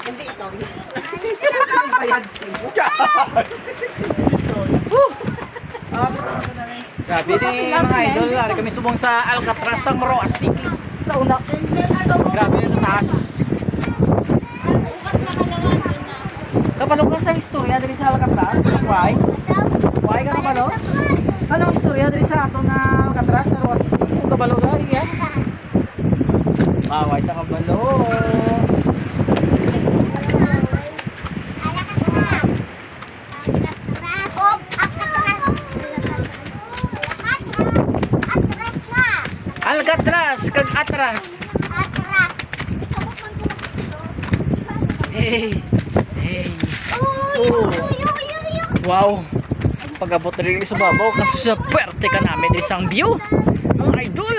Hindi ikaw yun. Bayad siya. Grabe din mga idol. Lari kami subong sa Alcatraz ng Roas City. Sa una. Grabe yung taas. Kapalong ka sa istorya dari sa Alcatraz? Why? Why ka kapalo? Anong istorya dari sa ato na Alcatraz sa Roas City? Kung kapalo ka, iya. Why sa kapalo? Alcatraz, kag atras. Hey. Hey. Oh. Wow. Pag-abot rin sa babaw kasi sa pwerte ka namin isang view. Mga idol.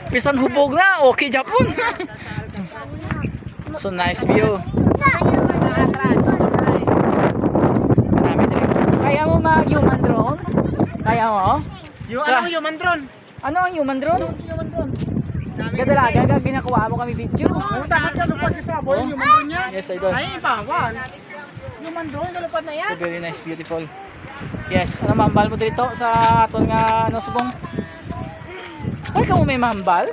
Pisan hubog na. Okay, Japon. So nice view. Kaya mo ma-human drone? Kaya mo? Ano human drone? Ano ang human drone? Gadalaga, ginakuha mo kami video. Takot ka lupad sa sabon, human drone niya. Yes, idol. Ay, bawal. Human drone, lupad na yan. So very nice, beautiful. Yes, ano mahambal mo dito sa aton nga ano subong? Ay, kamo may mahambal?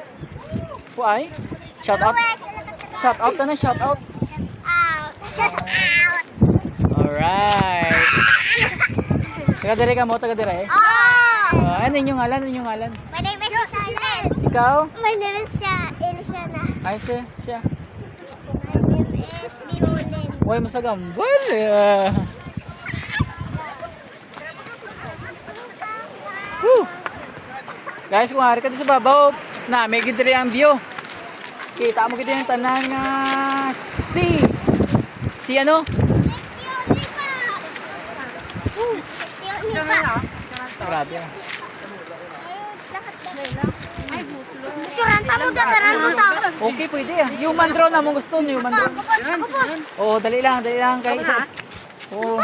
Why? Shout out. Shout out na, shout out. Alright. Taga dire ka mo, taga dire. Ano yung ngalan? Ano yung ngalan? My name is Silent. Ikaw? My name is Elshana. Ay, siya. My name is Violin. Why mo sa gambal? Woo! Guys, kung hari ka din sa babaw, na may gidiri ang view. Kita mo gidiri yung tanan nga si ano? Grabe. Okay, pwede ah. Human drone na mong gusto, human drone. Oh, dali lang kay isa. Oh.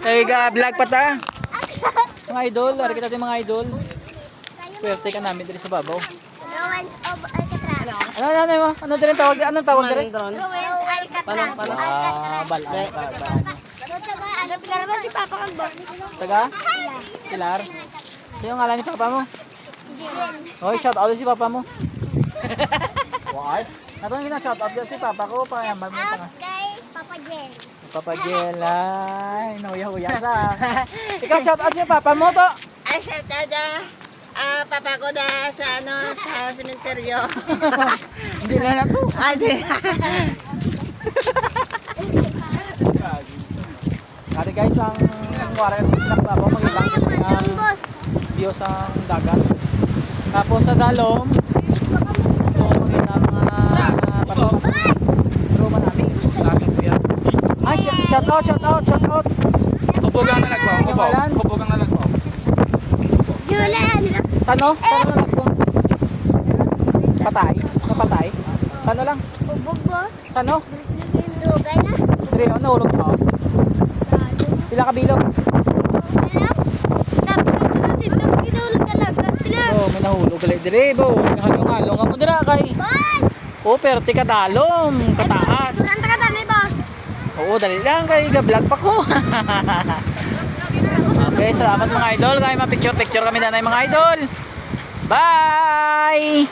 Kay vlog pa ta. Mga idol, ari kita mga idol. Pwerte ka namin dito sa babaw. Ruins of Alcatraz. Ano din tawag? Anong tawag dire? Drone. Ruins Alcatraz. Bal. Ano pinaraman si Papa kang boss? Taga? Pilar. Sino ngalan ni papa mo? Hoy, shout out si papa mo. What? Nato nga shout out si papa ko pa yan mo pa. Kay Papa Jen. Papa Jel, ay, nauya-uya sa. Ikaw shout out si papa mo to. Ay, shout out papa ko na sa sa sementeryo. Hindi na to. Ay, di. Kari guys, ang warang pinakbabaw mag-ibang ang Boss. view sa dagat. Tapos sa dalom, doon makita mga roma namin. Ay, shout out. Hubugang na nagpaw. Hubugang na nagpaw. Julian. Sano na po? Patay? Kapatay? Sano lang? Bubog boss. Sano? Dugay na. Dire, ano ulog mo? Pila ka bilog? Oh, may nahulog gali dire, bo. Halong-halong ka mo dira kay. Oh, perti ka dalom, kataas. Santa ka tani boss. Oo, dali lang kay ga-vlog pa ko. Okay, salamat mga idol. Kay ma-picture kami na mga idol. Bye!